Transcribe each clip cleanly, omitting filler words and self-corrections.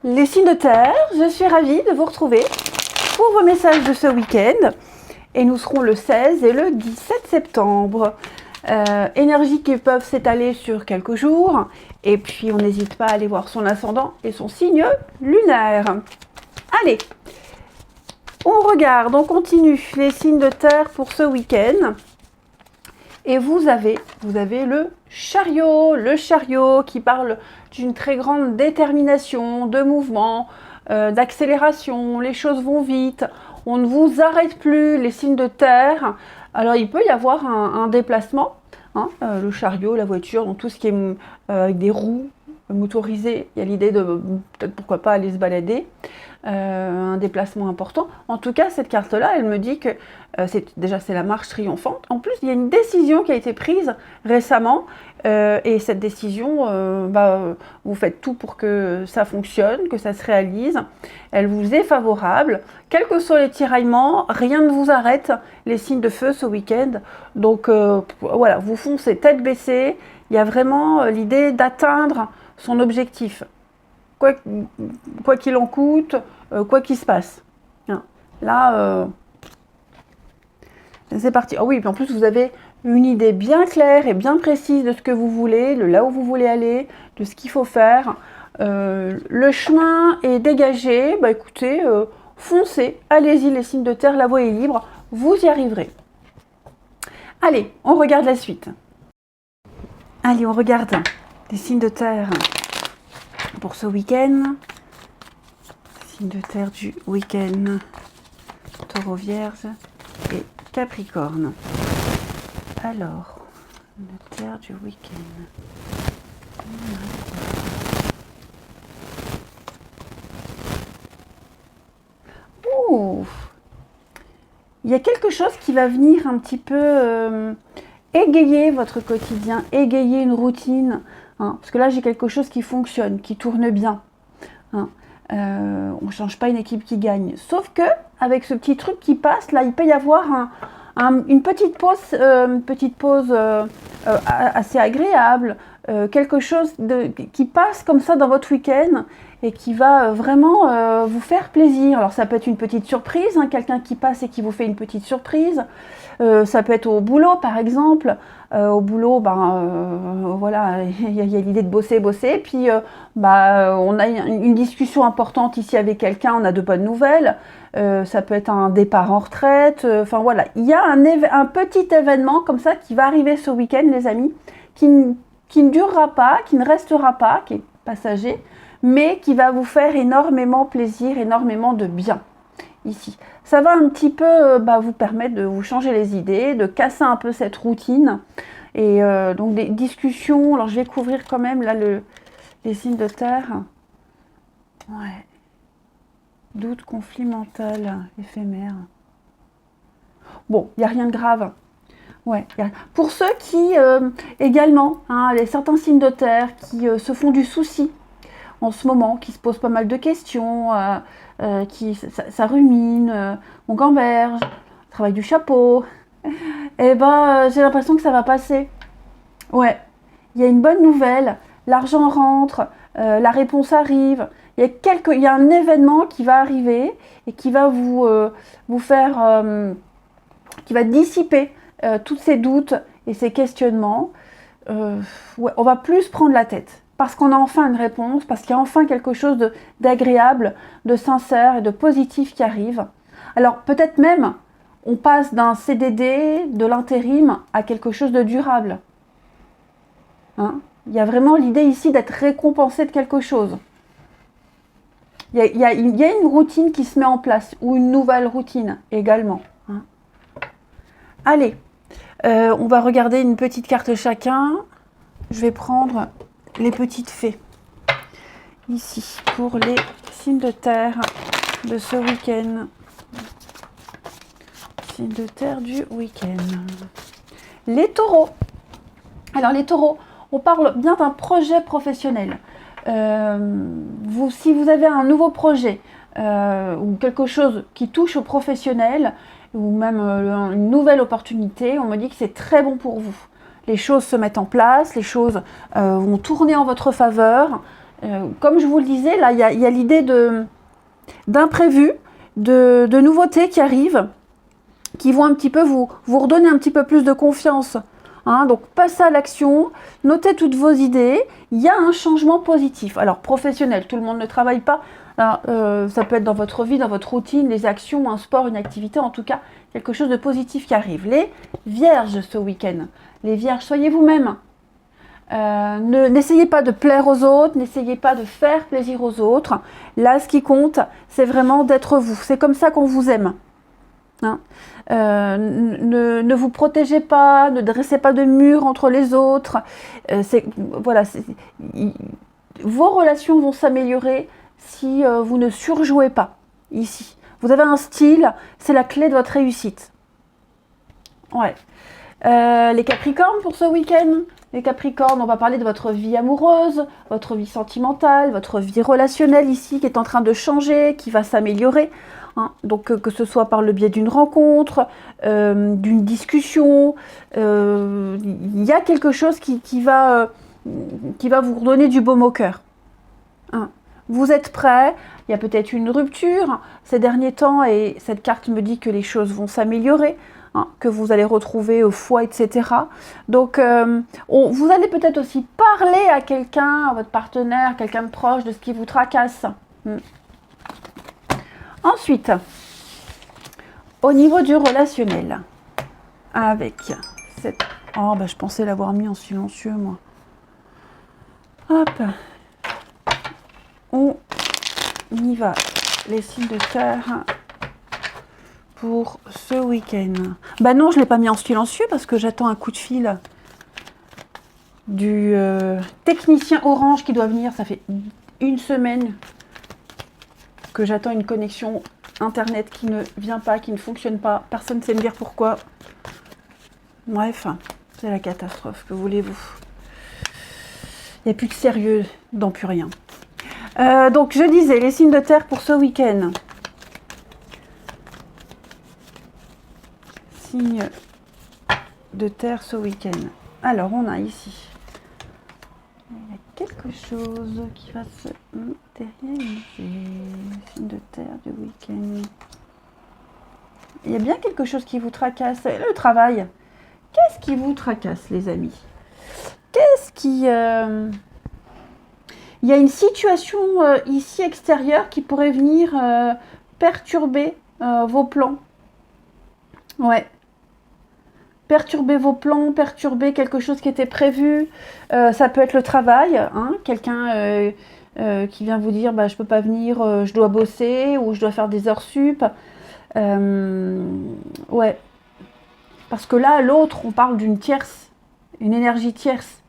Les signes de terre, je suis ravie de vous retrouver pour vos messages de ce week-end. Et nous serons le 16 et le 17 septembre. Énergies qui peuvent s'étaler sur quelques jours. Et puis on n'hésite pas à aller voir son ascendant et son signe lunaire. Allez, on regarde, on continue les signes de terre pour ce week-end. Et vous avez le chariot qui parle d'une très grande détermination, de mouvement, d'accélération, les choses vont vite, on ne vous arrête plus, les signes de terre. Alors il peut y avoir un déplacement, hein, le chariot, la voiture, donc tout ce qui est avec des roues motorisées, il y a l'idée de peut-être pourquoi pas aller se balader. Un déplacement important. En tout cas, cette carte-là, elle me dit que c'est la marche triomphante. En plus, il y a une décision qui a été prise récemment et cette décision, vous faites tout pour que ça fonctionne, que ça se réalise. Elle vous est favorable. Quels que soient les tiraillements, rien ne vous arrête, les signes de feu ce week-end. Donc voilà, vous foncez tête baissée. Il y a vraiment l'idée d'atteindre son objectif. Quoi qu'il en coûte, quoi qu'il se passe. Hein. Là, c'est parti. Ah oui, puis en plus, vous avez une idée bien claire et bien précise de ce que vous voulez, de là où vous voulez aller, de ce qu'il faut faire. Le chemin est dégagé. Bah écoutez, foncez, allez-y les signes de terre, la voie est libre, vous y arriverez. Allez, on regarde la suite. Allez, on regarde les signes de terre pour ce week-end. Signe de terre du week-end, Taureau, Vierge et Capricorne. Alors, le terre du week-end. Ouh, il y a quelque chose qui va venir un petit peu égayer votre quotidien, égayer une routine. Hein, parce que là, j'ai quelque chose qui fonctionne, qui tourne bien. Hein. On ne change pas une équipe qui gagne. Sauf que avec ce petit truc qui passe, là, il peut y avoir une petite pause assez agréable, quelque chose qui passe comme ça dans votre week-end et qui va vraiment vous faire plaisir. Alors ça peut être une petite surprise, hein, quelqu'un qui passe et qui vous fait une petite surprise. Ça peut être au boulot par exemple. Au boulot, voilà, il y a l'idée de bosser, puis on a une discussion importante ici avec quelqu'un, on a de bonnes nouvelles. Ça peut être un départ en retraite. Enfin voilà, il y a un petit événement comme ça qui va arriver ce week-end, les amis, qui ne durera pas, qui ne restera pas, qui est passager, mais qui va vous faire énormément plaisir, énormément de bien. Ici. Ça va un petit peu vous permettre de vous changer les idées, de casser un peu cette routine. Et donc des discussions, alors je vais couvrir quand même là les signes de terre. Ouais. Doute, conflit mental, éphémère. Bon, il n'y a rien de grave. Ouais. Pour ceux qui, également, hein, certains signes de terre qui se font du souci en ce moment, qui se posent pas mal de questions, ça rumine, on gamberge, travail du chapeau, et j'ai l'impression que ça va passer. Ouais, il y a une bonne nouvelle, l'argent rentre, la réponse arrive, il y a un événement qui va arriver et qui va vous faire, qui va dissiper tous ces doutes et ces questionnements. Ouais, on va plus prendre la tête. Parce qu'on a enfin une réponse, parce qu'il y a enfin quelque chose d'agréable, de sincère et de positif qui arrive. Alors peut-être même, on passe d'un CDD, de l'intérim, à quelque chose de durable. Hein, il y a vraiment l'idée ici d'être récompensé de quelque chose. Il y a une routine qui se met en place, ou une nouvelle routine également. Hein. Allez, on va regarder une petite carte chacun. Je vais prendre les petites fées, ici, pour les signes de terre de ce week-end. Signes de terre du week-end. Les taureaux. Alors les taureaux, on parle bien d'un projet professionnel. Si vous avez un nouveau projet ou quelque chose qui touche au professionnel, ou même une nouvelle opportunité, on me dit que c'est très bon pour vous. Les choses se mettent en place, les choses vont tourner en votre faveur Comme je vous le disais, là, il y a l'idée d'imprévus, de nouveautés qui arrivent, qui vont un petit peu vous redonner un petit peu plus de confiance. Hein, donc, passez à l'action, notez toutes vos idées. Il y a un changement positif. Alors, professionnel, tout le monde ne travaille pas. Alors, ça peut être dans votre vie, dans votre routine, les actions, un sport, une activité, en tout cas, quelque chose de positif qui arrive. Les vierges ce week-end. Les vierges, soyez vous-même. N'essayez pas de plaire aux autres, n'essayez pas de faire plaisir aux autres. Là, ce qui compte, c'est vraiment d'être vous. C'est comme ça qu'on vous aime. Hein, ne vous protégez pas, ne dressez pas de mur entre les autres. Voilà, vos relations vont s'améliorer si vous ne surjouez pas ici. Vous avez un style, c'est la clé de votre réussite. Ouais. Les Capricornes pour ce week-end. Les Capricornes, on va parler de votre vie amoureuse, votre vie sentimentale, votre vie relationnelle ici qui est en train de changer, qui va s'améliorer. Hein. Donc que ce soit par le biais d'une rencontre, d'une discussion, il y a quelque chose qui va vous redonner du baume au cœur. Hein. Vous êtes prêts, il y a peut-être une rupture ces derniers temps et cette carte me dit que les choses vont s'améliorer. Hein, que vous allez retrouver foi, etc. Donc, vous allez peut-être aussi parler à quelqu'un, à votre partenaire, quelqu'un de proche, de ce qui vous tracasse. Ensuite, au niveau du relationnel, avec cette... Oh, bah, je pensais l'avoir mis en silencieux, moi. Hop. On y va. Les signes de terre... pour ce week-end. Bah non, je ne l'ai pas mis en silencieux parce que j'attends un coup de fil du technicien Orange qui doit venir. Ça fait une semaine que j'attends une connexion Internet qui ne vient pas, qui ne fonctionne pas. Personne ne sait me dire pourquoi. Bref, c'est la catastrophe, que voulez-vous. Il n'y a plus de sérieux dans plus rien. Donc je disais, les signes de terre pour ce week-end. Signe de terre ce week-end. Alors, on a ici, il y a quelque chose qui va se matérialiser. Signe de terre du week-end. Il y a bien quelque chose qui vous tracasse. Le travail. Qu'est-ce qui vous tracasse, les amis? Qu'est-ce qui... Il y a une situation ici extérieure qui pourrait venir perturber vos plans. Ouais. Perturber vos plans, perturber quelque chose qui était prévu. Ça peut être le travail, hein, quelqu'un qui vient vous dire bah, je peux pas venir, je dois bosser ou je dois faire des heures sup. Ouais. Parce que là, l'autre, on parle d'une tierce, une énergie tierce.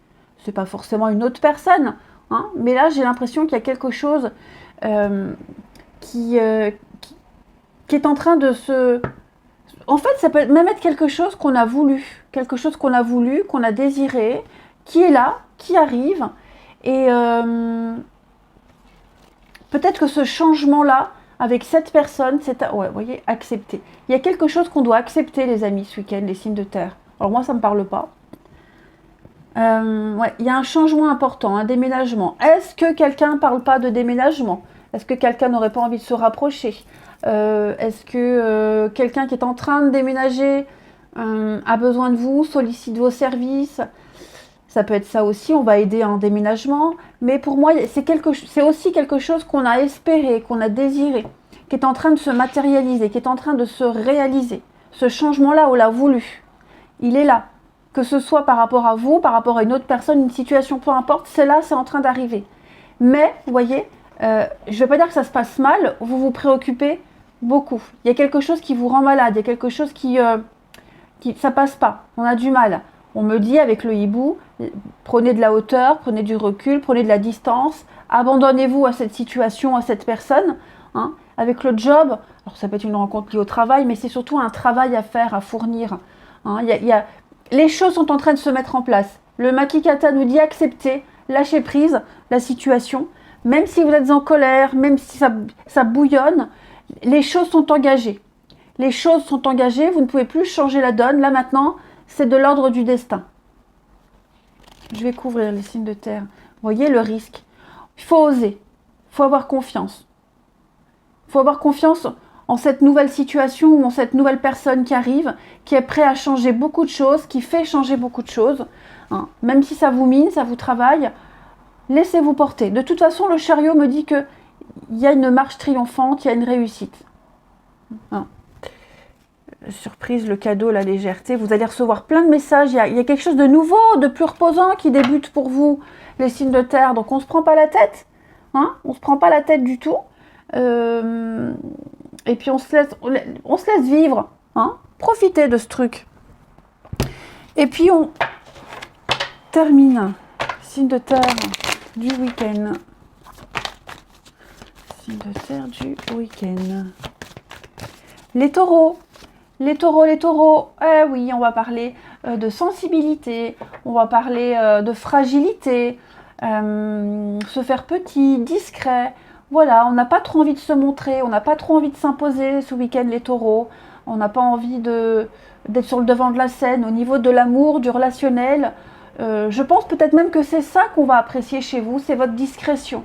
C'est pas forcément une autre personne, hein, mais là, j'ai l'impression qu'il y a quelque chose qui est en train de se... En fait, ça peut même être quelque chose qu'on a voulu, qu'on a désiré, qui est là, qui arrive. Et peut-être que ce changement-là, avec cette personne, c'est, ouais, vous voyez, accepté. Il y a quelque chose qu'on doit accepter, les amis, ce week-end, les signes de terre. Alors moi, ça ne me parle pas. Ouais, il y a un changement important, un déménagement. Est-ce que quelqu'un ne parle pas de déménagement? Est-ce que quelqu'un n'aurait pas envie de se rapprocher? Est-ce que quelqu'un qui est en train de déménager a besoin de vous, sollicite vos services? Ça peut être ça aussi, on va aider à un déménagement. Mais pour moi, c'est aussi quelque chose qu'on a espéré, qu'on a désiré, qui est en train de se matérialiser, qui est en train de se réaliser. Ce changement-là, on l'a voulu. Il est là. Que ce soit par rapport à vous, par rapport à une autre personne, une situation, peu importe, c'est là, c'est en train d'arriver. Mais, vous voyez, je ne vais pas dire que ça se passe mal, vous vous préoccupez beaucoup. Il y a quelque chose qui vous rend malade, il y a quelque chose qui ça passe pas, on a du mal. On me dit avec le hibou, prenez de la hauteur, prenez du recul, prenez de la distance, abandonnez-vous à cette situation, à cette personne. Hein. Avec le job, alors ça peut être une rencontre liée au travail, mais c'est surtout un travail à faire, à fournir. Hein. Les choses sont en train de se mettre en place. Le Makikata nous dit accepter, lâcher prise, la situation. Même si vous êtes en colère, même si ça bouillonne, les choses sont engagées. Les choses sont engagées, vous ne pouvez plus changer la donne. Là maintenant, c'est de l'ordre du destin. Je vais couvrir les signes de terre. Vous voyez le risque. Il faut oser, il faut avoir confiance. Il faut avoir confiance en cette nouvelle situation ou en cette nouvelle personne qui arrive, qui est prêt à changer beaucoup de choses, qui fait changer beaucoup de choses. Hein. Même si ça vous mine, ça vous travaille, laissez-vous porter. De toute façon, le chariot me dit qu'il y a une marche triomphante, il y a une réussite. Hein. Surprise, le cadeau, la légèreté. Vous allez recevoir plein de messages. Il y a quelque chose de nouveau, de plus reposant qui débute pour vous, les signes de terre. Donc on ne se prend pas la tête. Hein, on ne se prend pas la tête du tout. Et puis on se laisse vivre. Hein, profitez de ce truc. Et puis on termine. Signe de terre du week-end. Signe de terre du week-end. Les taureaux. Les taureaux, eh oui, on va parler de sensibilité, on va parler de fragilité, se faire petit, discret. Voilà, on n'a pas trop envie de se montrer, on n'a pas trop envie de s'imposer ce week-end les taureaux. On n'a pas envie d'être sur le devant de la scène au niveau de l'amour, du relationnel. Je pense peut-être même que c'est ça qu'on va apprécier chez vous, c'est votre discrétion,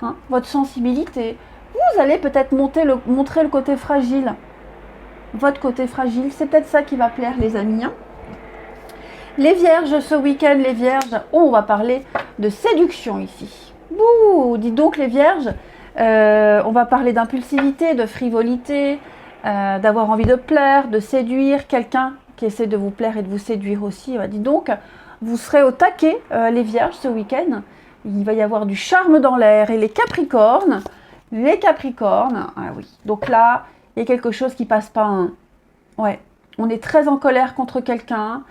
hein, votre sensibilité. Vous allez peut-être montrer le côté fragile. Votre côté fragile, c'est peut-être ça qui va plaire les amis. Hein. Les vierges, ce week-end, les vierges, on va parler de séduction ici. Bouh, dis donc les vierges, on va parler d'impulsivité, de frivolité, d'avoir envie de plaire, de séduire quelqu'un qui essaie de vous plaire et de vous séduire aussi. Dis donc, vous serez au taquet, les vierges, ce week-end. Il va y avoir du charme dans l'air. Et les capricornes, ah oui, donc là, il y a quelque chose qui passe pas. Hein. Ouais, on est très en colère contre quelqu'un.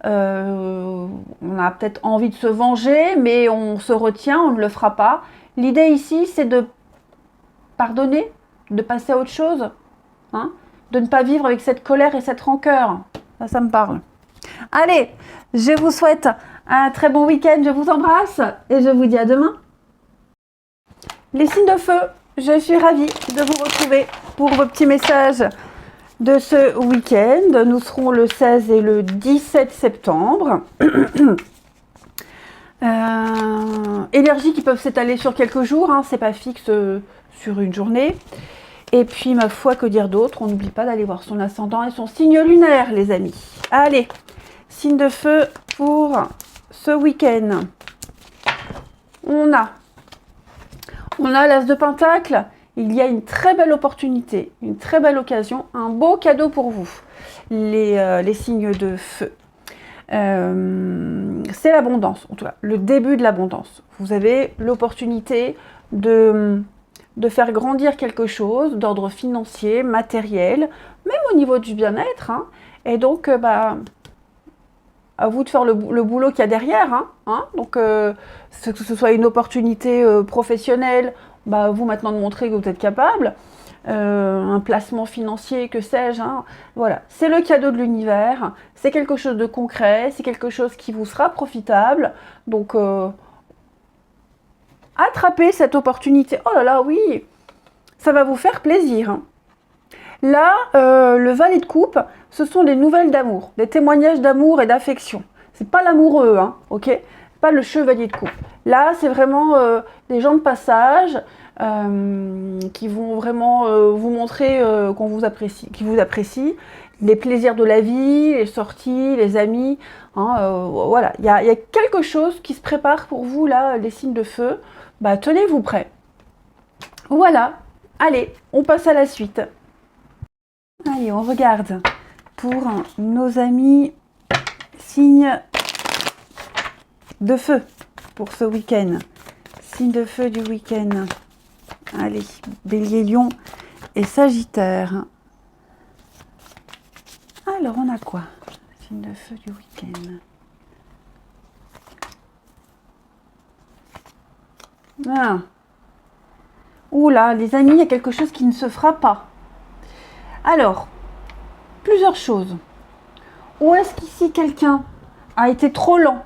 On a peut-être envie de se venger, mais on se retient, on ne le fera pas. L'idée ici, c'est de pardonner, de passer à autre chose, hein, de ne pas vivre avec cette colère et cette rancœur. Ça me parle. Allez, je vous souhaite un très bon week-end, je vous embrasse et je vous dis à demain. Les signes de feu, je suis ravie de vous retrouver pour vos petits messages de ce week-end. Nous serons le 16 et le 17 septembre. Énergies qui peuvent s'étaler sur quelques jours, hein, c'est pas fixe sur une journée. Et puis, ma foi, que dire d'autre? On n'oublie pas d'aller voir son ascendant et son signe lunaire, les amis. Allez, signe de feu pour ce week-end. On a l'as de Pentacle. Il y a une très belle opportunité, une très belle occasion, un beau cadeau pour vous, les signes de feu. C'est l'abondance, en tout cas, le début de l'abondance. Vous avez l'opportunité de faire grandir quelque chose d'ordre financier, matériel, même au niveau du bien-être. Hein. Et donc, à vous de faire le boulot qu'il y a derrière. Hein. Donc, que ce soit une opportunité professionnelle, vous maintenant de montrer que vous êtes capable, un placement financier, que sais-je. Hein. Voilà, c'est le cadeau de l'univers, c'est quelque chose de concret, c'est quelque chose qui vous sera profitable. Donc, attrapez cette opportunité. Oh là là, oui, ça va vous faire plaisir. Hein. Là, le valet de coupe, ce sont des nouvelles d'amour, des témoignages d'amour et d'affection. C'est pas l'amoureux, hein, ok? Pas le chevalier de coupe. Là, c'est vraiment des gens de passage qui vont vraiment vous montrer qu'on vous apprécie, qui vous apprécient, les plaisirs de la vie, les sorties, les amis. Hein, voilà, il y a quelque chose qui se prépare pour vous là, les signes de feu. Tenez-vous prêts. Voilà. Allez, on passe à la suite. Allez, on regarde pour nos amis signes de feu pour ce week-end. Signe de feu du week-end. Allez, Bélier, Lion et Sagittaire. Alors, on a quoi? Signe de feu du week-end. Ah. Oula, les amis, il y a quelque chose qui ne se fera pas. Alors, plusieurs choses. Ou est-ce qu'ici quelqu'un a été trop lent,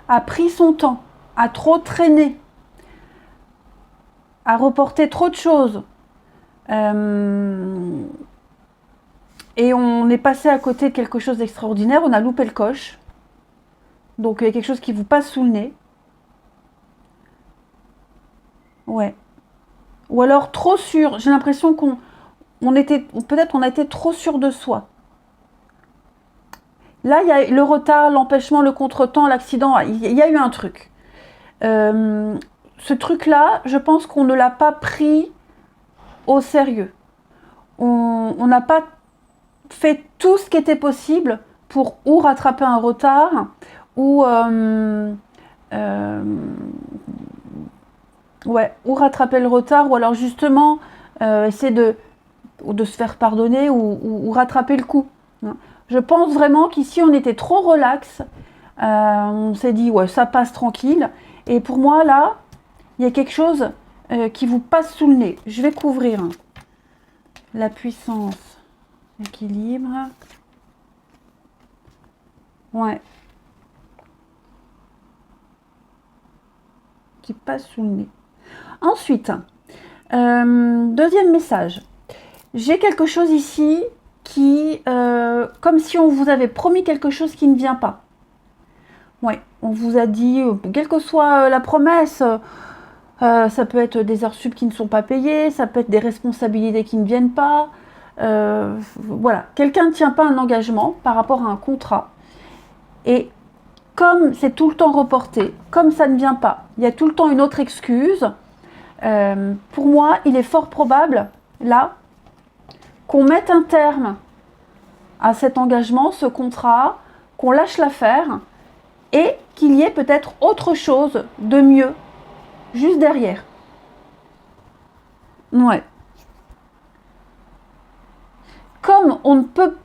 a pris son temps, a trop traîné, a reporté trop de choses et on est passé à côté de quelque chose d'extraordinaire, on a loupé le coche. Donc il y a quelque chose qui vous passe sous le nez. Ouais. Ou alors trop sûr. J'ai l'impression peut-être on a été trop sûr de soi. Là, il y a le retard, l'empêchement, le contretemps, l'accident. Il y a eu un truc. Ce truc-là, je pense qu'on ne l'a pas pris au sérieux. On n'a pas fait tout ce qui était possible pour ou rattraper un retard ou ouais, ou rattraper le retard, ou alors justement essayer de se faire pardonner ou rattraper le coup. Je pense vraiment qu'ici on était trop relax, on s'est dit ouais ça passe tranquille, et pour moi là, il y a quelque chose qui vous passe sous le nez. Je vais couvrir la puissance, l'équilibre, ouais, qui passe sous le nez. Ensuite, deuxième message. J'ai quelque chose ici qui, comme si on vous avait promis quelque chose qui ne vient pas. Ouais, on vous a dit, quelle que soit la promesse, ça peut être des heures sup qui ne sont pas payées, ça peut être des responsabilités qui ne viennent pas. Voilà, quelqu'un ne tient pas un engagement par rapport à un contrat. Et comme c'est tout le temps reporté, comme ça ne vient pas, il y a tout le temps une autre excuse. Pour moi, il est fort probable, là, qu'on mette un terme à cet engagement, ce contrat, qu'on lâche l'affaire et qu'il y ait peut-être autre chose de mieux juste derrière. Ouais. Comme on ne peut,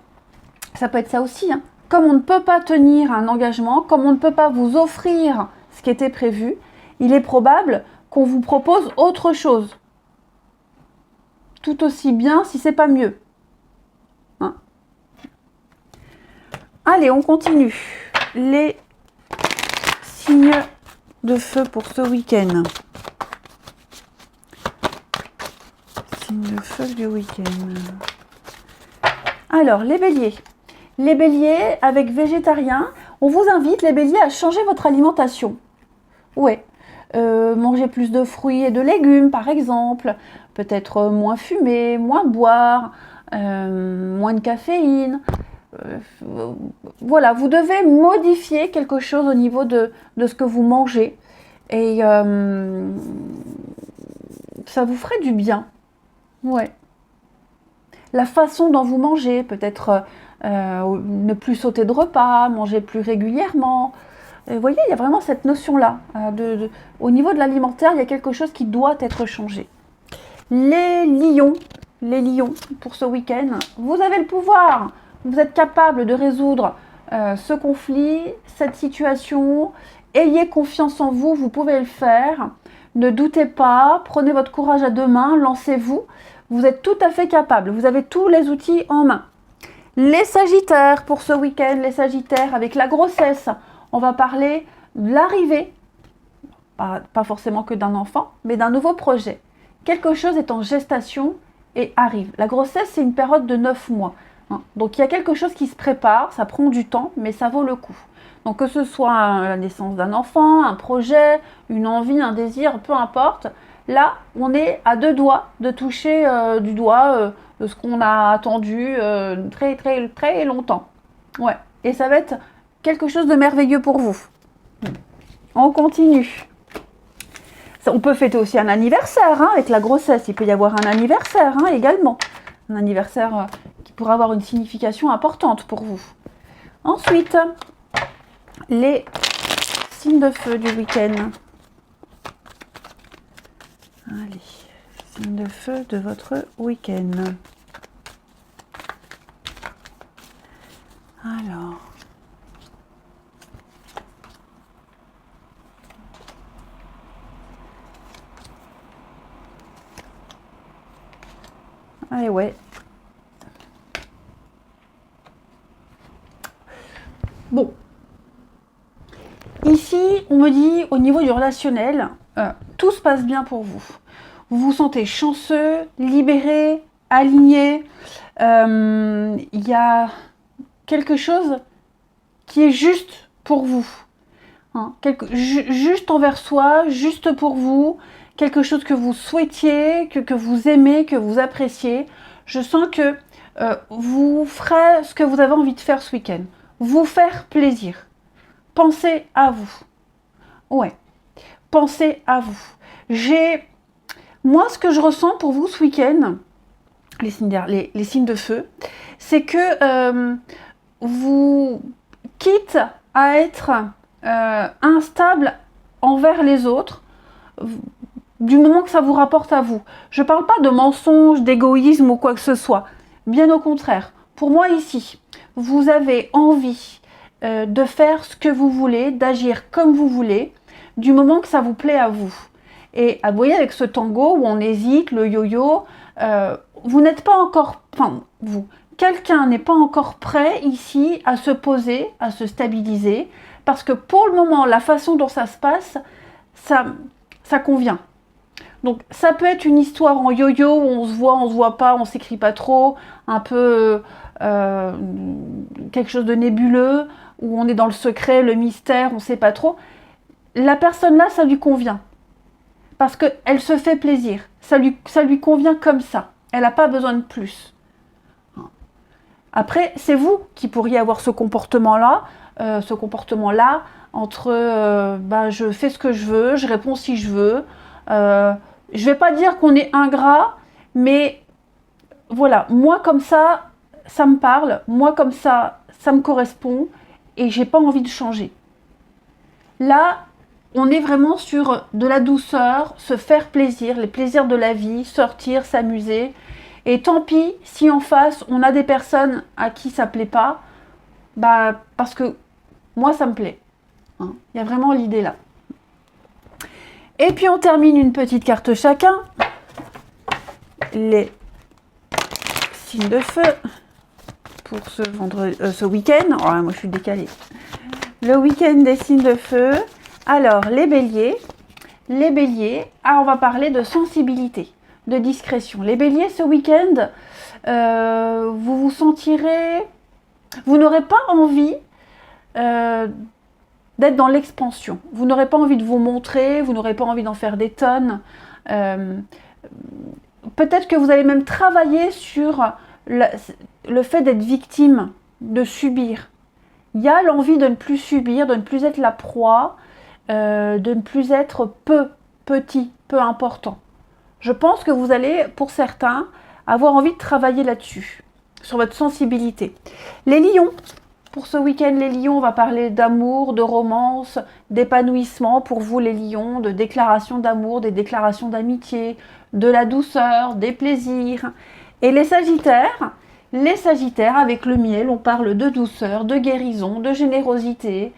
ça peut être ça aussi, hein, comme on ne peut pas tenir un engagement, comme on ne peut pas vous offrir ce qui était prévu, il est probable qu'on vous propose autre chose. Tout aussi bien si c'est pas mieux. Hein. Allez, on continue. Les signes de feu pour ce week-end. Signes de feu du week-end. Alors, les béliers. Les béliers, avec végétarien, on vous invite, les béliers, à changer votre alimentation. Ouais. Manger plus de fruits et de légumes, par exemple. Peut-être moins fumer, moins boire, moins de caféine. Voilà, vous devez modifier quelque chose au niveau de ce que vous mangez. Et ça vous ferait du bien. Ouais. La façon dont vous mangez, peut-être ne plus sauter de repas, manger plus régulièrement. Vous voyez, il y a vraiment cette notion-là. Au niveau de l'alimentaire, il y a quelque chose qui doit être changé. Les lions, pour ce week-end, vous avez le pouvoir. Vous êtes capable de résoudre ce conflit, cette situation. Ayez confiance en vous, vous pouvez le faire. Ne doutez pas, prenez votre courage à deux mains, lancez-vous. Vous êtes tout à fait capable, vous avez tous les outils en main. Les sagittaires, pour ce week-end, les sagittaires, avec la grossesse, on va parler de l'arrivée, pas forcément que d'un enfant, mais d'un nouveau projet. Quelque chose est en gestation et arrive. La grossesse, c'est une période de 9 mois. Hein. Donc il y a quelque chose qui se prépare, ça prend du temps, mais ça vaut le coup. Donc que ce soit la naissance d'un enfant, un projet, une envie, un désir, peu importe, là, on est à deux doigts de toucher du doigt de ce qu'on a attendu très, très, très longtemps. Ouais. Et ça va être quelque chose de merveilleux pour vous. On continue. On peut fêter aussi un anniversaire hein, avec la grossesse. Il peut y avoir un anniversaire hein, également. Un anniversaire qui pourra avoir une signification importante pour vous. Ensuite, les signes de feu du week-end. Allez, signes de feu de votre week-end. Alors. Allez, ouais. Bon. Ici, on me dit, au niveau du relationnel, tout se passe bien pour vous. Vous vous sentez chanceux, libéré, aligné. Il y a quelque chose qui est juste pour vous. Hein, juste envers soi, juste pour vous. quelque chose que vous souhaitiez, que vous aimez, que vous appréciez. Je sens que vous ferez ce que vous avez envie de faire ce week-end. Vous faire plaisir. Pensez à vous. Ouais, pensez à vous. Moi, ce que je ressens pour vous ce week-end, les signes de feu, c'est que vous, quitte à être instable envers les autres, du moment que ça vous rapporte à vous. Je ne parle pas de mensonge, d'égoïsme ou quoi que ce soit. Bien au contraire. Pour moi ici, vous avez envie de faire ce que vous voulez, d'agir comme vous voulez, du moment que ça vous plaît à vous. Et vous voyez, avec ce tango où on hésite, le yo-yo, vous n'êtes pas encore... Enfin, quelqu'un n'est pas encore prêt ici à se poser, à se stabiliser, parce que pour le moment, la façon dont ça se passe, ça convient. Donc ça peut être une histoire en yo-yo où on se voit pas, on s'écrit pas trop, un peu quelque chose de nébuleux, où on est dans le secret, le mystère, on sait pas trop. La personne là, ça lui convient. Parce qu'elle se fait plaisir. Ça lui convient comme ça. Elle n'a pas besoin de plus. Après, c'est vous qui pourriez avoir ce comportement-là, entre je fais ce que je veux, je réponds si je veux. Je vais pas dire qu'on est ingrat, mais voilà, moi comme ça me parle, moi comme ça me correspond, et j'ai pas envie de changer. Là, on est vraiment sur de la douceur, se faire plaisir, les plaisirs de la vie, sortir, s'amuser. Et tant pis si en face, on a des personnes à qui ça plaît pas, parce que moi, ça me plaît. Il y a vraiment l'idée là. Et puis, on termine une petite carte chacun. Les signes de feu pour ce week-end. Oh, moi, je suis décalée. Le week-end des signes de feu. Alors, les béliers, on va parler de sensibilité, de discrétion. Les béliers, ce week-end, vous vous sentirez... Vous n'aurez pas envie d'être dans l'expansion. Vous n'aurez pas envie de vous montrer, vous n'aurez pas envie d'en faire des tonnes. Peut-être que vous allez même travailler sur le fait d'être victime, de subir. Il y a l'envie de ne plus subir, de ne plus être la proie, de ne plus être petit, peu important. Je pense que vous allez, pour certains, avoir envie de travailler là-dessus, sur votre sensibilité. Les lions, pour ce week-end, les lions, on va parler d'amour, de romance, d'épanouissement pour vous les lions, de déclarations d'amour, des déclarations d'amitié, de la douceur, des plaisirs. Et les sagittaires, avec le miel, on parle de douceur, de guérison, de générosité,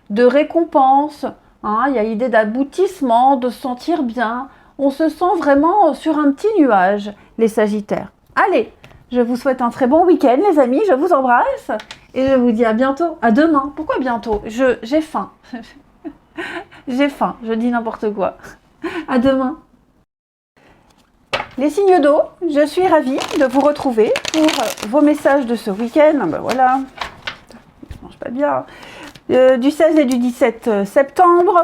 de récompense, il y a l'idée d'aboutissement, de se sentir bien. On se sent vraiment sur un petit nuage, les sagittaires. Allez, je vous souhaite un très bon week-end, les amis. Je vous embrasse et je vous dis à bientôt. À demain. Pourquoi bientôt? J'ai faim. J'ai faim, je dis n'importe quoi. À demain. Les signes d'eau, je suis ravie de vous retrouver pour vos messages de ce week-end. Voilà, je mange pas bien. Du 16 et du 17 septembre.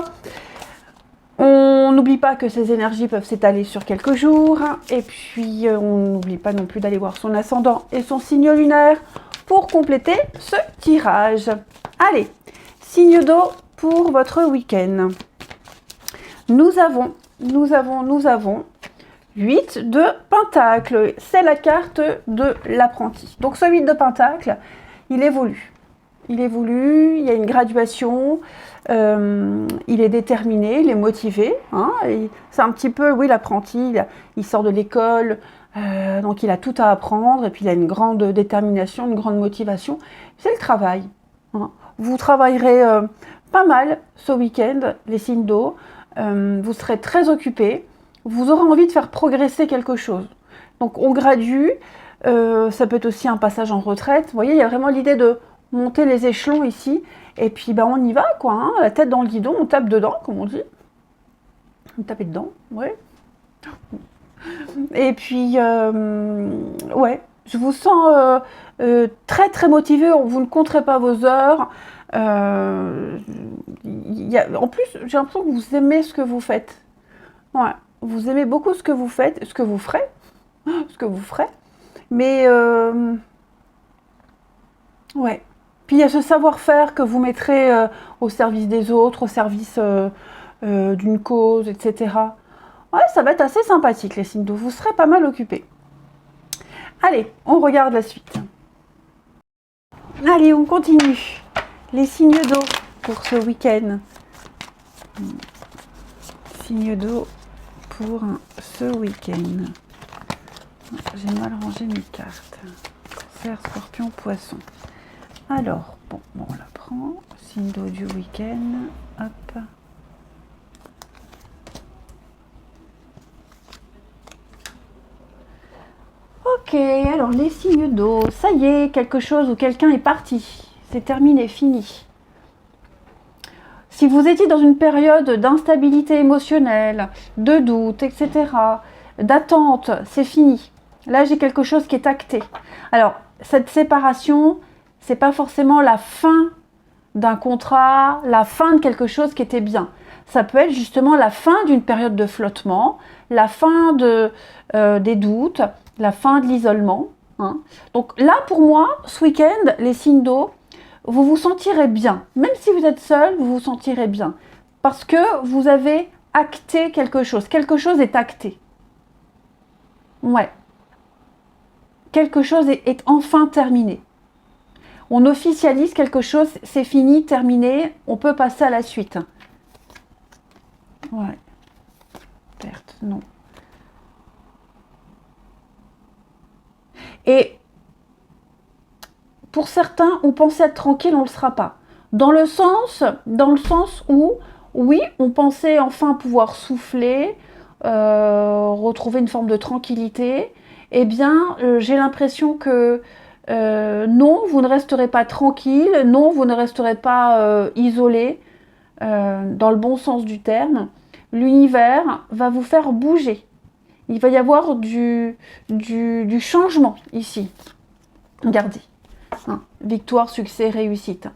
On n'oublie pas que ces énergies peuvent s'étaler sur quelques jours. Et puis, on n'oublie pas non plus d'aller voir son ascendant et son signe lunaire pour compléter ce tirage. Allez, signe d'eau pour votre week-end. Nous avons 8 de Pentacle. C'est la carte de l'apprenti. Donc, ce 8 de Pentacle, il évolue. Il y a une graduation, il est déterminé, il est motivé. C'est un petit peu, oui, l'apprenti, il sort de l'école, donc il a tout à apprendre, et puis il a une grande détermination, une grande motivation. C'est le travail. Vous travaillerez pas mal ce week-end, les signes d'eau. Vous serez très occupés. Vous aurez envie de faire progresser quelque chose. Donc on gradue, ça peut être aussi un passage en retraite. Vous voyez, il y a vraiment l'idée de monter les échelons ici, et puis on y va, quoi, la tête dans le guidon, on tape dedans, comme on dit. On tape dedans, ouais. Et puis, ouais, je vous sens très très motivé, vous ne compterez pas vos heures, En plus, j'ai l'impression que vous aimez ce que vous faites. Ouais, vous aimez beaucoup ce que vous faites, ce que vous ferez, ce que vous ferez. Mais, ouais. Puis il y a ce savoir-faire que vous mettrez au service des autres, au service d'une cause, etc. Ouais, ça va être assez sympathique, les signes d'eau. Vous serez pas mal occupés. Allez, on regarde la suite. Allez, on continue. Les signes d'eau pour ce week-end. Signes d'eau pour ce week-end. J'ai mal rangé mes cartes. Cancer, Scorpion, Poisson. Alors, bon, on la prend. Signe d'eau du week-end. Hop. Ok, alors les signes d'eau. Ça y est, quelque chose ou quelqu'un est parti. C'est terminé, fini. Si vous étiez dans une période d'instabilité émotionnelle, de doute, etc., d'attente, c'est fini. Là, j'ai quelque chose qui est acté. Alors, cette séparation, c'est pas forcément la fin d'un contrat, la fin de quelque chose qui était bien. Ça peut être justement la fin d'une période de flottement, la fin des doutes, la fin de l'isolement. Hein. Donc là, pour moi, ce week-end, les signes d'eau, vous vous sentirez bien. Même si vous êtes seul, vous vous sentirez bien. Parce que vous avez acté quelque chose. Quelque chose est acté. Ouais. Quelque chose est enfin terminé. On officialise quelque chose, c'est fini, terminé, on peut passer à la suite. Ouais. Perte, non. Et pour certains, on pensait être tranquille, on ne le sera pas. Dans le sens où, oui, on pensait enfin pouvoir souffler, retrouver une forme de tranquillité. Eh bien, j'ai l'impression que non, vous ne resterez pas tranquille, non, vous ne resterez pas isolé, dans le bon sens du terme. L'univers va vous faire bouger. Il va y avoir du changement ici. Regardez. Hein, victoire, succès, réussite.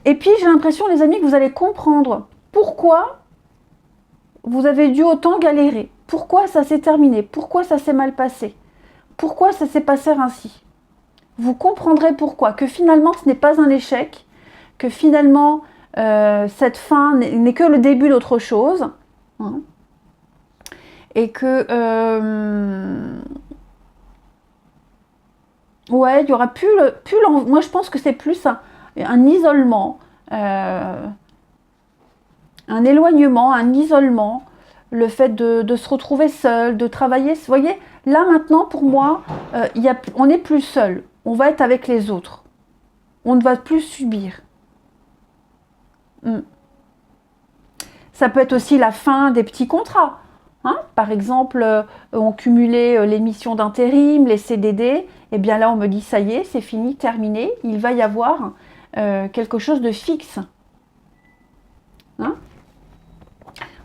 Et puis, j'ai l'impression, les amis, que vous allez comprendre pourquoi vous avez dû autant galérer. Pourquoi ça s'est terminé. Pourquoi ça s'est mal passé. Pourquoi ça s'est passé ainsi. Vous comprendrez pourquoi. Que finalement, ce n'est pas un échec. Que finalement, cette fin n'est que le début d'autre chose. Hein, et que... ouais, il y aura plus moi, je pense que c'est plus un isolement, un éloignement, un isolement, le fait de se retrouver seul, de travailler. Vous voyez, là maintenant, pour moi, on n'est plus seul. On va être avec les autres. On ne va plus subir. Ça peut être aussi la fin des petits contrats. Hein, par exemple, on cumulait les missions d'intérim, les CDD, et bien là on me dit ça y est, c'est fini, terminé, il va y avoir quelque chose de fixe. Hein,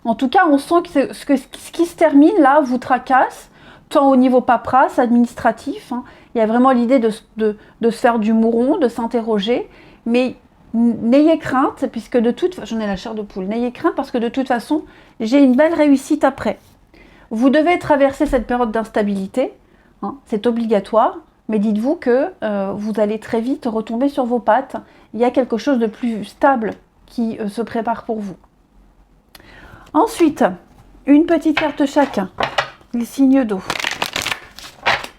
en tout cas, on sent que ce qui se termine là vous tracasse, tant au niveau paperasse, administratif. Hein, il y a vraiment l'idée de se faire du mouron, de s'interroger, mais n'ayez crainte, puisque de toute façon, j'en ai la chair de poule, n'ayez crainte parce que de toute façon, j'ai une belle réussite après. Vous devez traverser cette période d'instabilité, hein, c'est obligatoire, mais dites-vous que vous allez très vite retomber sur vos pattes. Il y a quelque chose de plus stable qui se prépare pour vous. Ensuite, une petite carte chacun, les signes d'eau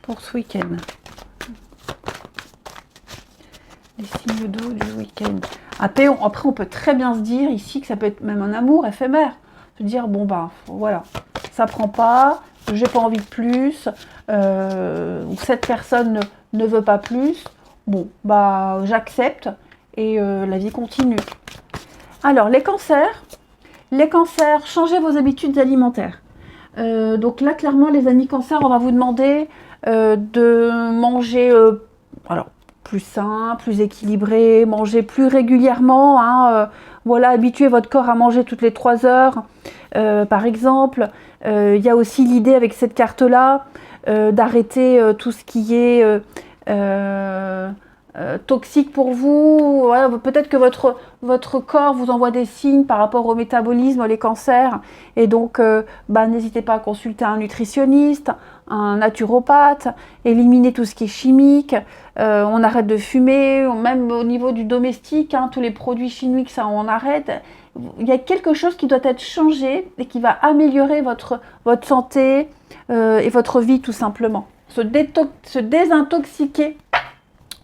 pour ce week-end. Les signes d'eau du week-end. Après, on peut très bien se dire ici que ça peut être même un amour éphémère. Se dire, bon bah voilà, ça prend pas, j'ai pas envie de plus, ou cette personne ne veut pas plus, bon bah j'accepte et la vie continue. Alors les cancers, changez vos habitudes alimentaires. Donc là clairement les amis cancers, on va vous demander de manger alors plus sain, plus équilibré, manger plus régulièrement, hein, voilà, habituez votre corps à manger toutes les 3 heures, par exemple. Il y a aussi l'idée avec cette carte-là d'arrêter tout ce qui est toxique pour vous. Voilà, peut-être que votre corps vous envoie des signes par rapport au métabolisme, les cancers. Et donc, n'hésitez pas à consulter un nutritionniste, un naturopathe, éliminer tout ce qui est chimique. On arrête de fumer, même au niveau du domestique, hein, tous les produits chimiques, ça on arrête. Il y a quelque chose qui doit être changé et qui va améliorer votre santé et votre vie tout simplement. Se désintoxiquer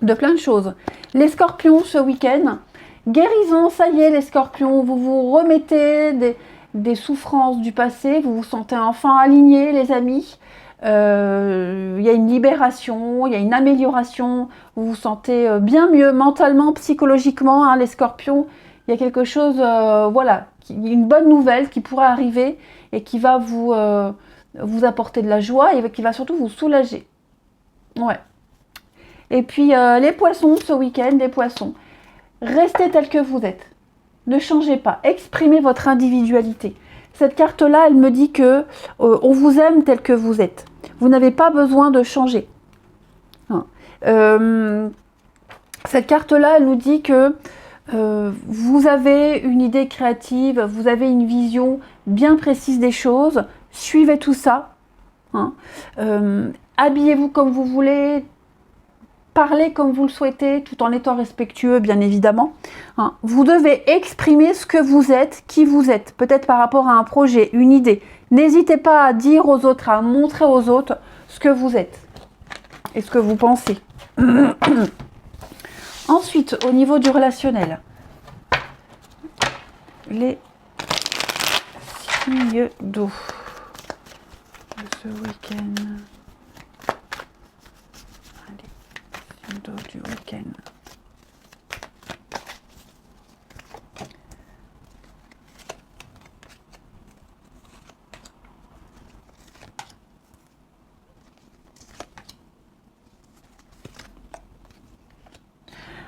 de plein de choses. Les scorpions ce week-end, guérison, ça y est les scorpions, vous vous remettez des souffrances du passé, vous vous sentez enfin alignés les amis. Il y a une libération, il y a une amélioration, vous vous sentez bien mieux mentalement, psychologiquement, hein, les scorpions. Il y a quelque chose, voilà, une bonne nouvelle qui pourra arriver et qui va vous apporter de la joie et qui va surtout vous soulager. Ouais. Et puis les poissons, ce week-end, les poissons, restez tels que vous êtes. Ne changez pas, exprimez votre individualité. Cette carte-là, elle me dit que on vous aime tel que vous êtes. Vous n'avez pas besoin de changer. Hein. Cette carte-là, elle nous dit que vous avez une idée créative, vous avez une vision bien précise des choses. Suivez tout ça. Hein. Habillez-vous comme vous voulez. Parlez comme vous le souhaitez, tout en étant respectueux, bien évidemment. Hein. Vous devez exprimer ce que vous êtes, qui vous êtes, peut-être par rapport à un projet, une idée. N'hésitez pas à dire aux autres, à montrer aux autres ce que vous êtes et ce que vous pensez. Ensuite, au niveau du relationnel, les signes d'eau de ce week-end. Du week-end.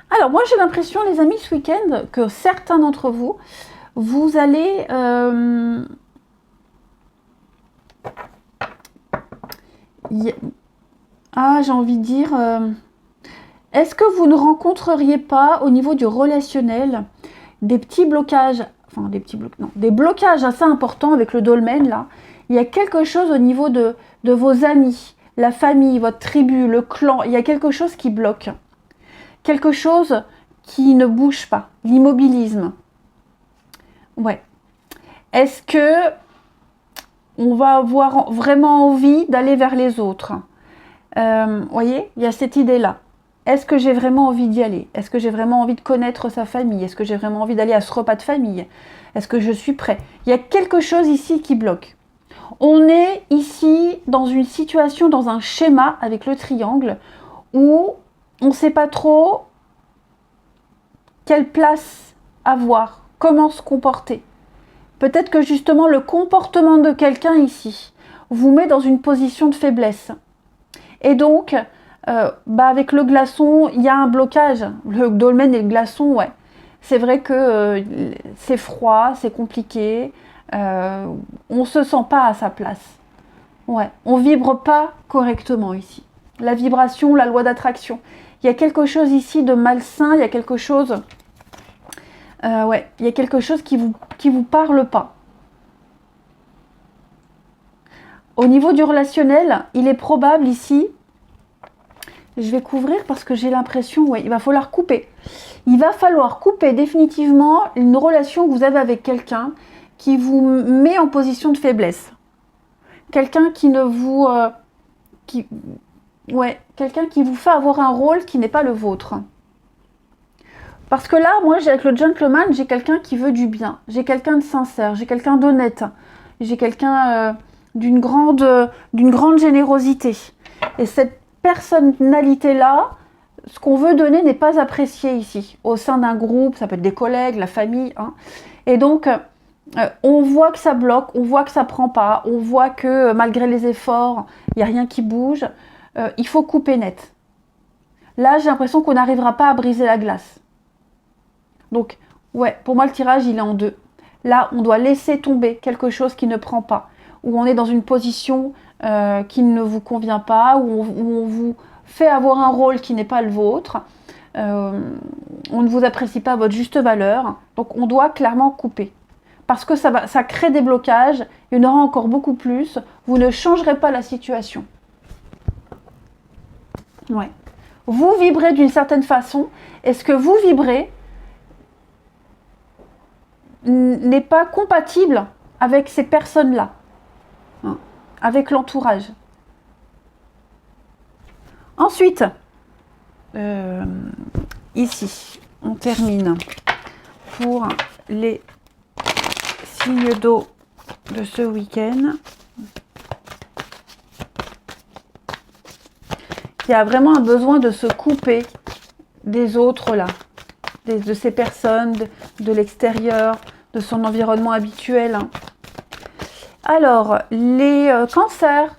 Alors moi j'ai l'impression les amis ce week-end que certains d'entre vous, vous allez j'ai envie de dire est-ce que vous ne rencontreriez pas au niveau du relationnel des petits blocages, enfin des blocages assez importants avec le dolmen là. Il y a quelque chose au niveau de vos amis, la famille, votre tribu, le clan, il y a quelque chose qui bloque. Quelque chose qui ne bouge pas, l'immobilisme. Ouais. Est-ce que on va avoir vraiment envie d'aller vers les autres? Voyez, il y a cette idée-là. Est-ce que j'ai vraiment envie d'y aller? Est-ce que j'ai vraiment envie de connaître sa famille? Est-ce que j'ai vraiment envie d'aller à ce repas de famille? Est-ce que je suis prêt? Il y a quelque chose ici qui bloque. On est ici dans une situation, dans un schéma avec le triangle où on ne sait pas trop quelle place avoir, comment se comporter. Peut-être que justement le comportement de quelqu'un ici vous met dans une position de faiblesse. Et donc, avec le glaçon, il y a un blocage. Le dolmen et le glaçon, ouais. C'est vrai que c'est froid, c'est compliqué. On ne se sent pas à sa place. Ouais. On ne vibre pas correctement ici. La vibration, la loi d'attraction. Il y a quelque chose ici de malsain, il y a quelque chose... il y a quelque chose qui vous parle pas. Au niveau du relationnel, il est probable ici... Je vais couvrir parce que j'ai l'impression, ouais, il va falloir couper. Il va falloir couper définitivement une relation que vous avez avec quelqu'un qui vous met en position de faiblesse. Quelqu'un qui ne vous... quelqu'un qui vous fait avoir un rôle qui n'est pas le vôtre. Parce que là, moi, avec le gentleman, j'ai quelqu'un qui veut du bien. J'ai quelqu'un de sincère, j'ai quelqu'un d'honnête. J'ai quelqu'un d'une grande générosité. Et cette personnalité-là, ce qu'on veut donner n'est pas apprécié ici. Au sein d'un groupe, ça peut être des collègues, la famille. Hein. Et donc, on voit que ça bloque, on voit que ça prend pas, on voit que malgré les efforts, il n'y a rien qui bouge. Il faut couper net. Là, j'ai l'impression qu'on n'arrivera pas à briser la glace. Donc, ouais, pour moi, le tirage, il est en deux. Là, on doit laisser tomber quelque chose qui ne prend pas, où on est dans une position qui ne vous convient pas, où on vous fait avoir un rôle qui n'est pas le vôtre. on ne vous apprécie pas à votre juste valeur. Donc on doit clairement couper. Parce que ça crée des blocages, il y en aura encore beaucoup plus. Vous ne changerez pas la situation. Ouais. Vous vibrez d'une certaine façon, et ce que vous vibrez n'est pas compatible avec ces personnes-là, hein, avec l'entourage. Ensuite, ici, on termine pour les signes d'eau de ce week-end. Qui a vraiment un besoin de se couper des autres là, de ces personnes, de l'extérieur, de son environnement habituel. Alors, les cancers,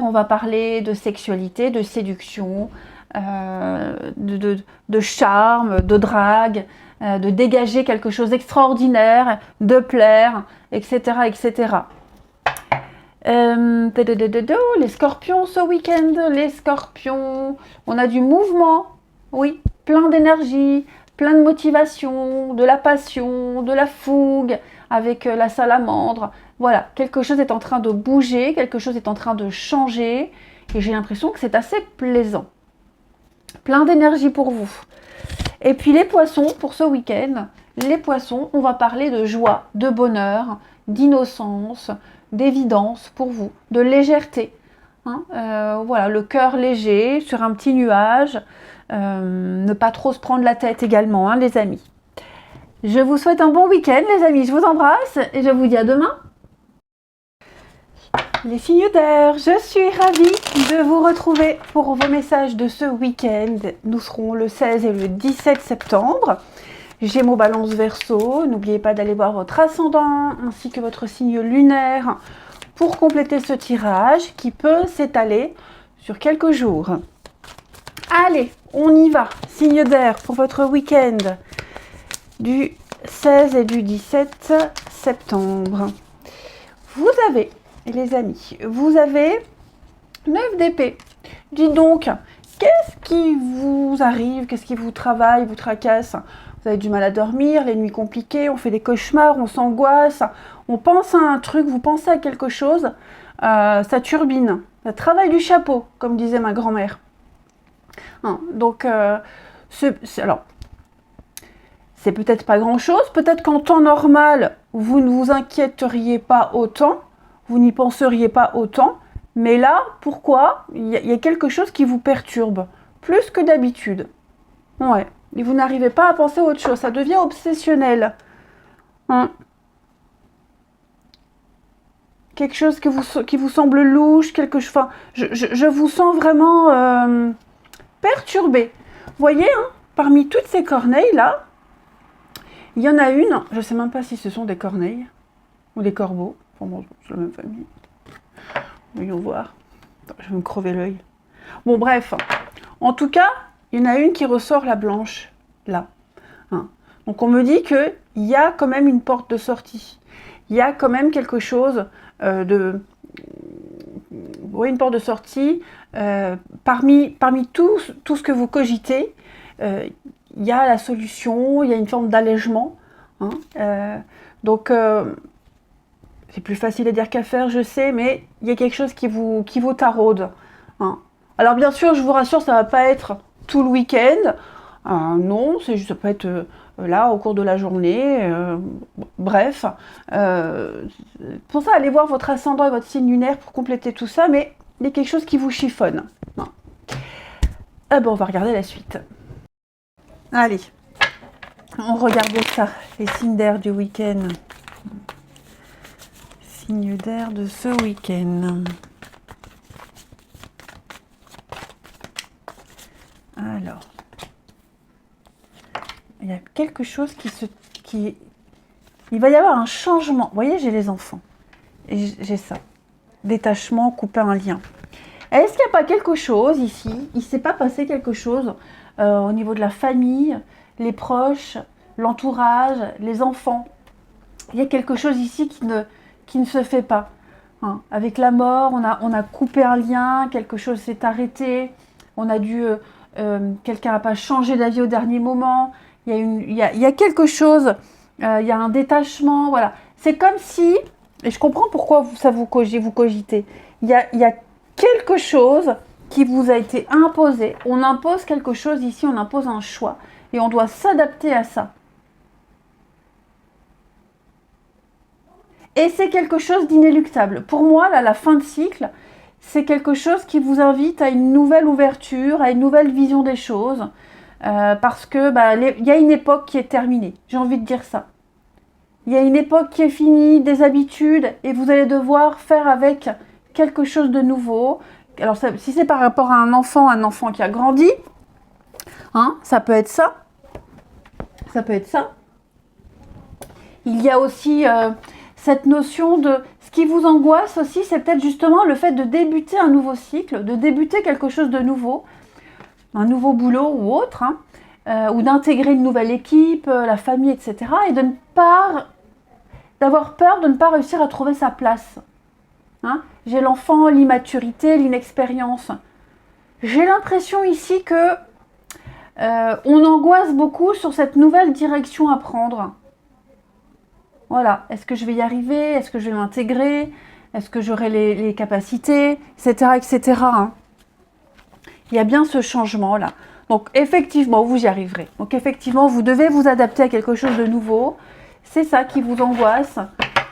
on va parler de sexualité, de séduction, de charme, de drague, de dégager quelque chose d'extraordinaire, de plaire, etc., etc. Les scorpions ce week-end, les scorpions, on a du mouvement, oui, plein d'énergie, plein de motivation, de la passion, de la fougue avec la salamandre. Voilà, quelque chose est en train de bouger, quelque chose est en train de changer et j'ai l'impression que c'est assez plaisant. Plein d'énergie pour vous. Et puis les poissons, pour ce week-end, les poissons, on va parler de joie, de bonheur, d'innocence, d'évidence pour vous, de légèreté. Hein, voilà, le cœur léger sur un petit nuage. Ne pas trop se prendre la tête également, hein, les amis. Je vous souhaite un bon week-end, les amis. Je vous embrasse et je vous dis à demain. Les signes d'air, je suis ravie de vous retrouver pour vos messages de ce week-end. Nous serons le 16 et le 17 septembre. Gémeaux, Balance, Verseau. N'oubliez pas d'aller voir votre ascendant ainsi que votre signe lunaire pour compléter ce tirage qui peut s'étaler sur quelques jours. Allez, on y va. Signe d'air pour votre week-end du 16 et du 17 septembre. Vous avez, les amis, vous avez 9 d'épée. Dites donc, qu'est-ce qui vous arrive? Qu'est-ce qui vous travaille, vous tracasse? Vous avez du mal à dormir, les nuits compliquées, on fait des cauchemars, on s'angoisse, on pense à un truc, vous pensez à quelque chose, ça turbine, ça travaille du chapeau, comme disait ma grand-mère. Hein, donc, alors, c'est peut-être pas grand-chose, peut-être qu'en temps normal, vous ne vous inquiéteriez pas autant, vous n'y penseriez pas autant, mais là, pourquoi? Il y a quelque chose qui vous perturbe, plus que d'habitude. Ouais. Et vous n'arrivez pas à penser à autre chose, ça devient obsessionnel. Hein. Quelque chose qui vous semble louche, quelque chose. Enfin, je vous sens vraiment perturbé. Vous voyez, hein, parmi toutes ces corneilles là, il y en a une, je ne sais même pas si ce sont des corneilles ou des corbeaux. Enfin bon, c'est la même famille. Voyons voir. Attends, je vais me crever l'œil. Bon, bref. En tout cas, il y en a une qui ressort la blanche, là. Hein. Donc on me dit qu'il y a quand même une porte de sortie. Il y a quand même quelque chose oui, une porte de sortie. Parmi tout ce que vous cogitez, il y a la solution, il y a une forme d'allègement. Hein. Donc, c'est plus facile à dire qu'à faire, je sais, mais il y a quelque chose qui vous taraude. Hein. Alors bien sûr, je vous rassure, ça ne va pas être tout le week-end. Non, c'est juste, ça peut être là au cours de la journée. Bref. Pour ça, allez voir votre ascendant et votre signe lunaire pour compléter tout ça, mais il y a quelque chose qui vous chiffonne. Hein. Ah ben, on va regarder la suite. Allez, on regarde ça, les signes d'air du week-end. Signes d'air de ce week-end. Alors, il y a quelque chose il va y avoir un changement. Vous voyez, j'ai les enfants. Et j'ai ça. Détachement, couper un lien. Est-ce qu'il n'y a pas quelque chose ici? Il ne s'est pas passé quelque chose au niveau de la famille, les proches, l'entourage, les enfants? Il y a quelque chose ici qui ne se fait pas. Hein. Avec la mort, on a coupé un lien, quelque chose s'est arrêté. On a dû quelqu'un n'a pas changé d'avis au dernier moment, il y a quelque chose, il y a un détachement, voilà. C'est comme si, et je comprends pourquoi vous cogitez, il y a quelque chose qui vous a été imposé. On impose quelque chose ici, on impose un choix, et on doit s'adapter à ça. Et c'est quelque chose d'inéluctable. Pour moi, là, la fin de cycle, c'est quelque chose qui vous invite à une nouvelle ouverture, à une nouvelle vision des choses, parce que y a une époque qui est terminée. J'ai envie de dire ça. Il y a une époque qui est finie, des habitudes, et vous allez devoir faire avec quelque chose de nouveau. Alors, si c'est par rapport à un enfant qui a grandi, hein, ça peut être ça. Ça peut être ça. Il y a aussi cette notion de... Ce qui vous angoisse aussi, c'est peut-être justement le fait de débuter un nouveau cycle, de débuter quelque chose de nouveau, un nouveau boulot ou autre, hein, ou d'intégrer une nouvelle équipe, la famille, etc. Et de ne pas... d'avoir peur de ne pas réussir à trouver sa place. Hein. J'ai l'enfant, l'immaturité, l'inexpérience. J'ai l'impression ici que on angoisse beaucoup sur cette nouvelle direction à prendre. Voilà, est-ce que je vais y arriver? Est-ce que je vais m'intégrer? Est-ce que j'aurai les capacités? Etc. etc. Hein. Il y a bien ce changement-là. Donc effectivement, vous y arriverez. Donc effectivement, vous devez vous adapter à quelque chose de nouveau. C'est ça qui vous angoisse.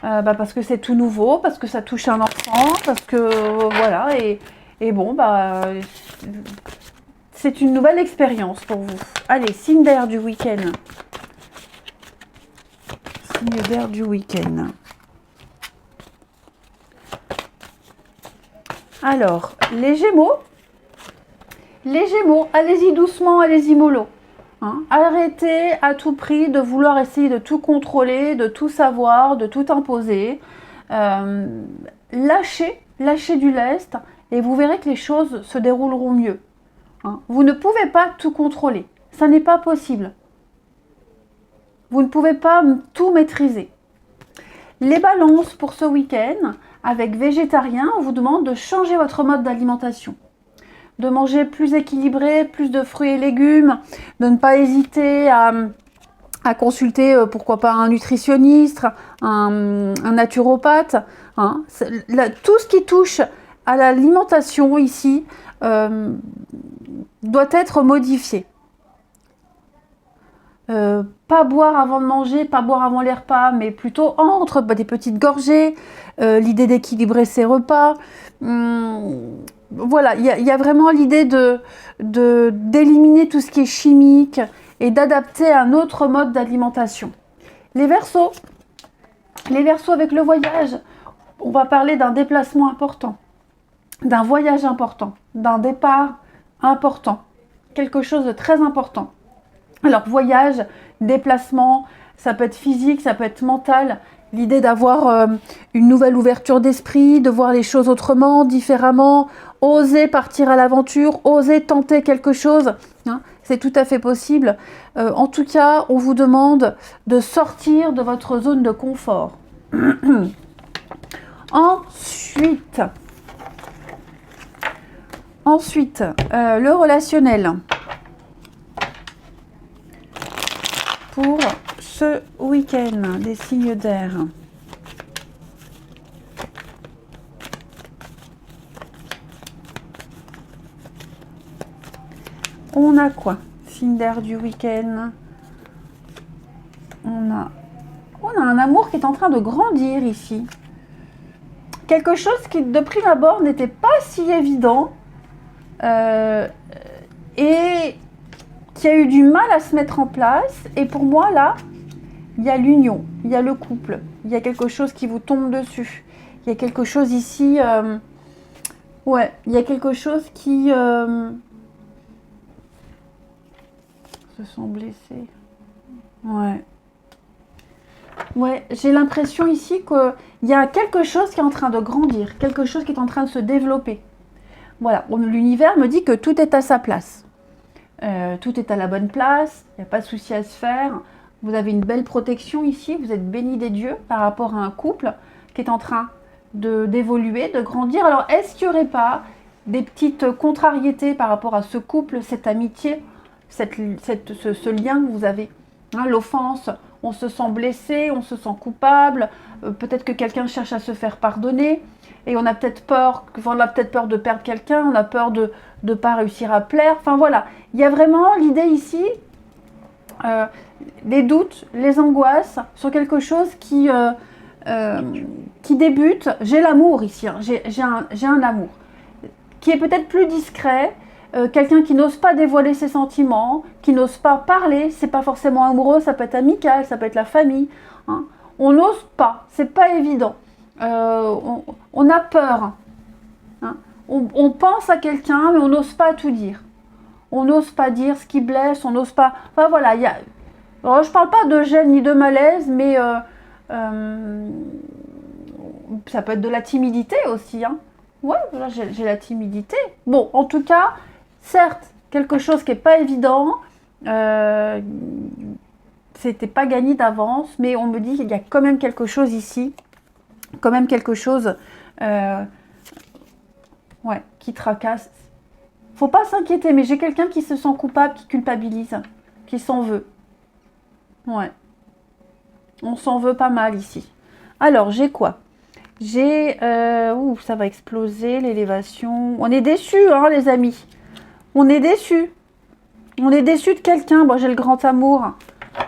Parce que c'est tout nouveau, parce que ça touche un enfant, parce que voilà, et bon, c'est une nouvelle expérience pour vous. Allez, signe d'air du week-end. Signe d'air du week-end. Alors, les Gémeaux, allez-y doucement, allez-y mollo. Hein, arrêtez à tout prix de vouloir essayer de tout contrôler, de tout savoir, de tout imposer. Lâchez du lest et vous verrez que les choses se dérouleront mieux. Hein, vous ne pouvez pas tout contrôler, ça n'est pas possible. Vous ne pouvez pas tout maîtriser. Les balances pour ce week-end, avec végétarien, on vous demande de changer votre mode d'alimentation. De manger plus équilibré, plus de fruits et légumes, de ne pas hésiter à consulter, pourquoi pas un nutritionniste, un naturopathe. Hein. Tout ce qui touche à l'alimentation ici doit être modifié. Pas boire avant de manger, pas boire avant les repas, mais plutôt entre des petites gorgées, l'idée d'équilibrer ses repas. Voilà, il y a vraiment l'idée d'éliminer tout ce qui est chimique et d'adapter un autre mode d'alimentation. Les Verseaux avec le voyage, on va parler d'un déplacement important, d'un voyage important, d'un départ important, quelque chose de très important. Alors voyage, déplacement, ça peut être physique, ça peut être mental. L'idée d'avoir une nouvelle ouverture d'esprit, de voir les choses autrement, différemment, oser partir à l'aventure, oser tenter quelque chose, hein, c'est tout à fait possible. En tout cas, on vous demande de sortir de votre zone de confort. Ensuite, le relationnel. Pour ce week-end, des signes d'air. On a quoi? Signe d'air du week-end. On a un amour qui est en train de grandir ici. Quelque chose qui, de prime abord, n'était pas si évident. Et qui a eu du mal à se mettre en place. Et pour moi, là, il y a l'union, il y a le couple, il y a quelque chose qui vous tombe dessus. Il y a quelque chose ici... ouais, il y a quelque chose qui... se sent blessé. Ouais. Ouais, j'ai l'impression ici qu'il y a quelque chose qui est en train de grandir, quelque chose qui est en train de se développer. Voilà, l'univers me dit que tout est à sa place. Tout est à la bonne place, il n'y a pas de souci à se faire. Vous avez une belle protection ici, vous êtes béni des dieux par rapport à un couple qui est en train d'évoluer, de grandir. Alors, est-ce qu'il n'y aurait pas des petites contrariétés par rapport à ce couple, cette amitié, ce lien que vous avez. Hein, l'offense, on se sent blessé, on se sent coupable, peut-être que quelqu'un cherche à se faire pardonner, et on a peut-être peur de perdre quelqu'un, on a peur de ne pas réussir à plaire. Enfin voilà, il y a vraiment l'idée ici, les doutes, les angoisses sur quelque chose qui débute. J'ai l'amour ici, hein, j'ai un amour qui est peut-être plus discret, quelqu'un qui n'ose pas dévoiler ses sentiments, qui n'ose pas parler. C'est pas forcément amoureux, ça peut être amical, ça peut être la famille, hein. On n'ose pas, c'est pas évident, on a peur, hein. On pense à quelqu'un mais on n'ose pas tout dire, on n'ose pas dire ce qui blesse, on n'ose pas, enfin voilà, je parle pas de gêne ni de malaise, mais ça peut être de la timidité aussi, hein. Ouais, là j'ai la timidité. Bon, en tout cas, certes, quelque chose qui n'est pas évident, c'était pas gagné d'avance, mais on me dit qu'il y a quand même quelque chose ici, quand même quelque chose ouais, qui tracasse. Faut pas s'inquiéter, mais j'ai quelqu'un qui se sent coupable, qui culpabilise, qui s'en veut. Ouais. On s'en veut pas mal ici. Alors, j'ai quoi? J'ai... ça va exploser, l'élévation. On est déçus, hein, les amis. On est déçus. On est déçus de quelqu'un. Bon, j'ai le grand amour.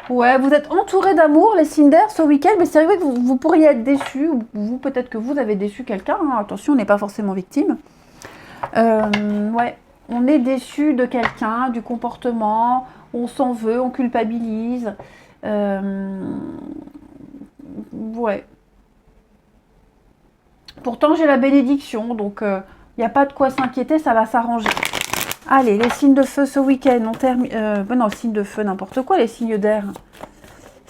Ouais, vous êtes entourés d'amour, les signes d'air, ce week-end. Mais c'est vrai que vous pourriez être déçus. Ou peut-être que vous avez déçu quelqu'un, hein. Attention, on n'est pas forcément victime. Ouais, on est déçus de quelqu'un, du comportement. On s'en veut, on culpabilise. Ouais. Pourtant, j'ai la bénédiction, donc il n'y a pas de quoi s'inquiéter, ça va s'arranger. Allez, les signes de feu ce week-end, on termine... non, signes de feu, n'importe quoi, les signes d'air.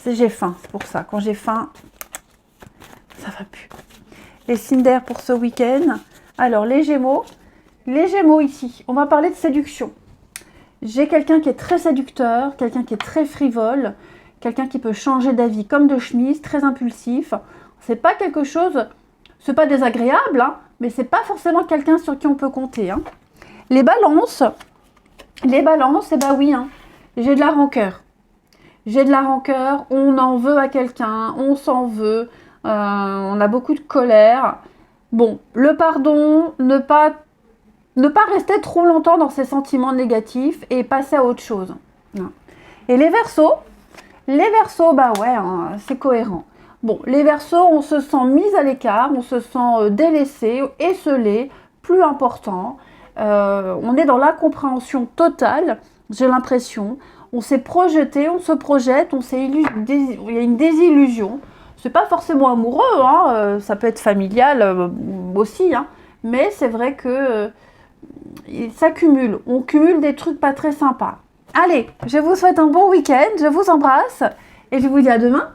J'ai faim, c'est pour ça. Quand j'ai faim, ça va plus. Les signes d'air pour ce week-end. Alors, les Gémeaux. Les Gémeaux ici, on va parler de séduction. J'ai quelqu'un qui est très séducteur, quelqu'un qui est très frivole, quelqu'un qui peut changer d'avis comme de chemise, très impulsif. C'est pas quelque chose... C'est pas désagréable, hein, mais c'est pas forcément quelqu'un sur qui on peut compter, hein. Les balances, eh ben oui, hein, j'ai de la rancœur. J'ai de la rancœur, on en veut à quelqu'un, on s'en veut, on a beaucoup de colère. Bon, le pardon, ne pas rester trop longtemps dans ses sentiments négatifs et passer à autre chose. Et les Verseaux, bah ouais, hein, c'est cohérent. Bon, les Verseaux, on se sent mis à l'écart, on se sent délaissé, esseulé, plus important. On est dans l'incompréhension totale, j'ai l'impression. On s'est projeté, on se projette, il y a une désillusion. C'est pas forcément amoureux, hein, ça peut être familial aussi, hein, mais c'est vrai que ça cumule. On cumule des trucs pas très sympas. Allez, je vous souhaite un bon week-end, je vous embrasse et je vous dis à demain.